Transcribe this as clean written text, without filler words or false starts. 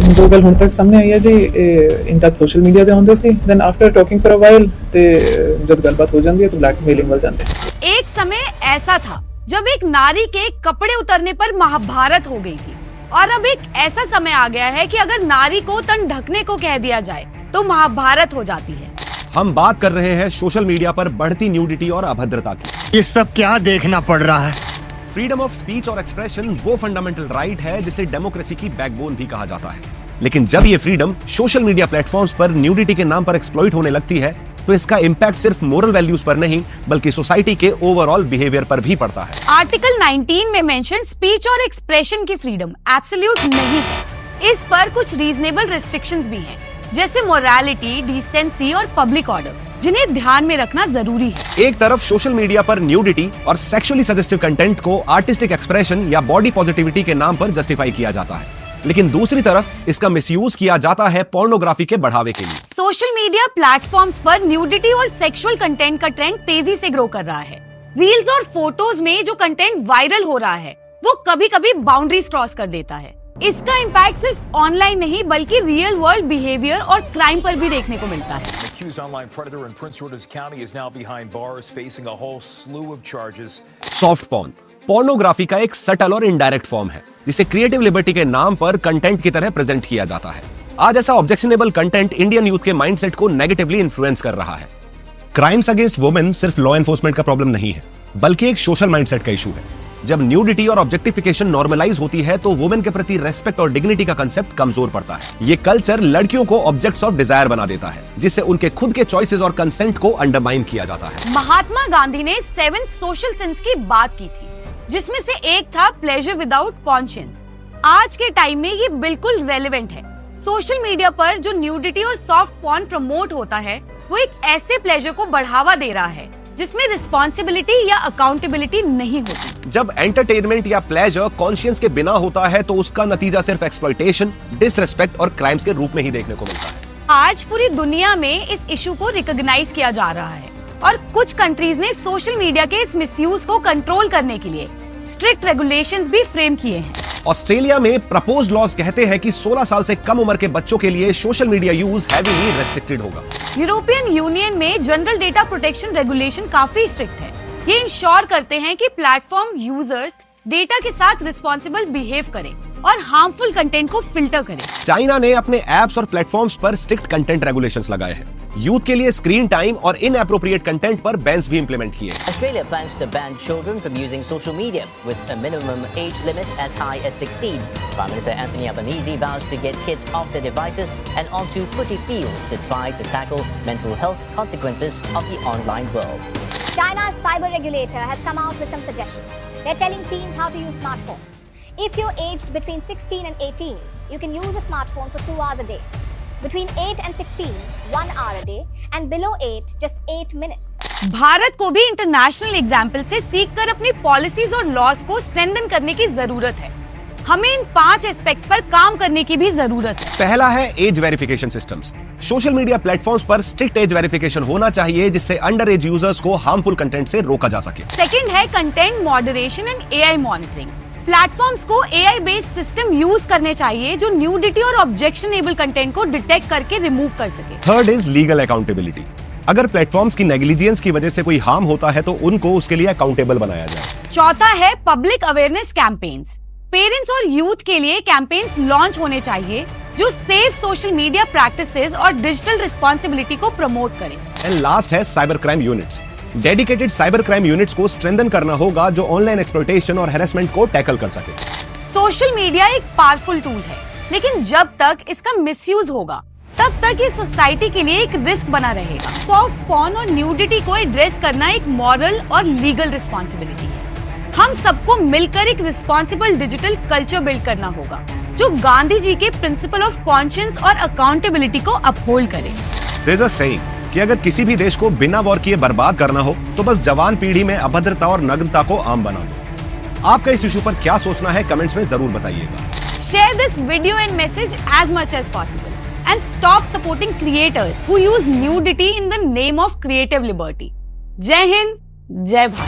जो गल हुण तक सामने आई है जी इन टच सोशल मीडिया ते आउंदे सी then after talking for a while ते जब गलबात हो जाती है तो ब्लैकमेलिंग वाल जाते हैं। एक समय ऐसा था जब एक नारी के कपड़े उतरने पर महाभारत हो गई थी और अब एक ऐसा समय आ गया है कि अगर नारी को तन ढकने को कह दिया जाए तो महाभारत हो जाती है। हम बात कर रहे हैं सोशल मीडिया पर बढ़ती न्यूडिटी और अभद्रता की। ये सब क्या देखना पड़ रहा है? फ्रीडम ऑफ स्पीच और एक्सप्रेशन वो फंडामेंटल राइट है जिसे डेमोक्रेसी की बैकबोन भी कहा जाता है, लेकिन जब ये फ्रीडम सोशल मीडिया प्लेटफॉर्म्स पर न्यूडिटी के नाम पर एक्सप्लॉइट होने लगती है तो इसका इम्पैक्ट सिर्फ मोरल वैल्यूज पर नहीं बल्कि सोसाइटी के ओवरऑल बिहेवियर पर भी पड़ता है। आर्टिकल 19 में मेंशन स्पीच और एक्सप्रेशन की फ्रीडम एब्सोल्यूट नहीं है। इस पर कुछ रीजनेबल रिस्ट्रिक्शंस भी हैं, जैसे मोरालिटी, डिसेंसी और पब्लिक ऑर्डर, जिन्हें ध्यान में रखना जरूरी है। एक तरफ सोशल मीडिया पर न्यूडिटी और सेक्सुअली सजेस्टिव कंटेंट को आर्टिस्टिक एक्सप्रेशन या बॉडी पॉजिटिविटी के नाम पर जस्टिफाई किया जाता है, लेकिन दूसरी तरफ इसका मिसयूज किया जाता है पोर्नोग्राफी के बढ़ावे के लिए। सोशल मीडिया प्लेटफॉर्म्स पर न्यूडिटी और सेक्सुअल कंटेंट का ट्रेंड तेजी से ग्रो कर रहा है। रील्स और फोटोज में जो कंटेंट वायरल हो रहा है वो कभी-कभी बाउंड्रीज क्रॉस कर देता है। इसका इम्पैक्ट सिर्फ ऑनलाइन नहीं बल्कि रियल वर्ल्ड बिहेवियर और क्राइम पर भी देखने को मिलता है। सॉफ्ट पॉर्न पोर्नोग्राफी का एक सटल और इनडायरेक्ट फॉर्म है जिसे क्रिएटिव लिबर्टी के नाम पर कंटेंट की तरह प्रेजेंट किया जाता है। आज ऐसा ऑब्जेक्शनेबल कंटेंट इंडियन यूथ के माइंडसेट को नेगेटिवली इन्फ्लुएंस कर रहा है। क्राइम्स अगेंस्ट वुमेन सिर्फ लॉ एनफोर्समेंट का प्रॉब्लम नहीं है बल्कि एक सोशल माइंडसेट का इशू है। जब न्यूडिटी और ऑब्जेक्टिफिकेशन नॉर्मलाइज होती है तो वुमेन के प्रति रेस्पेक्ट और डिग्निटी का कंसेप्ट कमजोर पड़ता है। ये कल्चर लड़कियों को ऑब्जेक्ट्स ऑफ डिजायर बना देता है जिससे उनके खुद के चॉइसेस और कंसेंट को अंडरमाइन किया जाता है। महात्मा गांधी ने 7 सोशल सिंस की बात की थी, जिसमें से एक था प्लेजर विदाउट कॉन्शियंस। आज के टाइम में ये बिल्कुल रेलेवेंट है। सोशल मीडिया पर जो न्यूडिटी और सॉफ्ट पॉर्न प्रमोट होता है वो एक ऐसे प्लेजर को बढ़ावा दे रहा है जिसमें रिस्पॉन्सिबिलिटी या अकाउंटेबिलिटी नहीं होती। जब एंटरटेनमेंट या प्लेजर कॉन्शियंस के बिना होता है तो उसका नतीजा सिर्फ एक्सप्लॉयटेशन, डिसरिस्पेक्ट और क्राइम्स के रूप में ही देखने को मिलता है। आज पूरी दुनिया में इस इशू को रिकॉग्नाइज किया जा रहा है और कुछ कंट्रीज ने सोशल मीडिया के इस मिसयूज को कंट्रोल करने के लिए स्ट्रिक्ट रेगुलेशंस भी फ्रेम किए हैं। ऑस्ट्रेलिया में प्रपोज्ड लॉज कहते हैं कि 16 साल से कम उम्र के बच्चों के लिए social media use heavily restricted होगा। यूरोपियन यूनियन में जनरल डेटा प्रोटेक्शन रेगुलेशन काफी स्ट्रिक्ट है। ये इंश्योर करते हैं कि प्लेटफॉर्म यूजर्स डेटा के साथ रिस्पॉन्सिबल बिहेव करें और हार्मफुल कंटेंट को फिल्टर करें। चाइना ने अपने एप्स और प्लेटफॉर्म्स पर स्ट्रिक्ट कंटेंट रेगुलेशंस लगाए हैं। यूथ के लिए स्क्रीन टाइम और इनएप्रोप्रिएट कंटेंट पर बैन्स भी इंप्लीमेंट किए हैं। Australia plans to ban children from using social media with a minimum age limit as high as 16. Prime Minister Anthony Albanese vows to get kids off their devices and onto footy fields to try to tackle mental health consequences of the online world. China's cyber regulator has come out with some suggestions. They're telling teens how to use smartphones. If you're aged between 16 and 18, you can use a smartphone for 2 hours a day. Between 8 and 16, 1 hour a day, and below 8, just 8 minutes. Bharat को भी international example से सीखकर अपनी policies और laws को strengthen करने की जरूरत है। हमें इन 5 एस्पेक्ट्स पर काम करने की भी जरूरत है। पहला है age verification systems. Social media platforms पर स्ट्रिक्ट एज वेरिफिकेशन होना चाहिए जिससे अंडर एज यूजर्स को हार्मफुल कंटेंट से रोका जा सके। सेकंड है content moderation and AI monitoring. Platforms को एआई बेस्ड सिस्टम यूज करने चाहिए जो न्यूडिटी और ऑब्जेक्शनेबल कंटेंट को डिटेक्ट करके रिमूव कर सके। Third is legal accountability. अगर प्लेटफॉर्म्स की नेग्लिजेंस की वजह से कोई हार्म होता है तो उनको उसके लिए अकाउंटेबल बनाया जाए। चौथा है पब्लिक अवेयरनेस कैंपेन्स। पेरेंट्स और यूथ के लिए कैंपेन्स लॉन्च होने चाहिए जो सेफ सोशल मीडिया प्रैक्टिसेस और डिजिटल रिस्पॉन्सिबिलिटी को प्रमोट करें। एंड लास्ट है cyber crime units. Dedicated cyber crime units को स्ट्रेंथन करना होगा जो ऑनलाइन एक्सप्लॉयटेशन और हैरेसमेंट को टैकल कर सके। सोशल मीडिया एक पावरफुल टूल है, लेकिन जब तक इसका मिसयूज होगा तब तक ये सोसाइटी के लिए एक रिस्क बना रहेगा। सॉफ्ट पॉर्न और न्यूडिटी को एड्रेस करना एक मॉरल और लीगल रिस्पॉन्सिबिलिटी है। हम सबको मिलकर एक रिस्पॉन्सिबल डिजिटल कल्चर बिल्ड करना होगा जो गांधी जी के प्रिंसिपल ऑफ कॉन्शियंस और अकाउंटेबिलिटी को अपहोल्ड करे। There is a saying कि अगर किसी भी देश को बिना वॉर किए बर्बाद करना हो तो बस जवान पीढ़ी में अभद्रता और नग्नता को आम बना दो। आपका इस इशू पर क्या सोचना है कमेंट्स में जरूर बताइएगा। Share this video and message as much as possible and stop supporting creators who use nudity in the name of creative liberty. जय हिंद, जय भारत।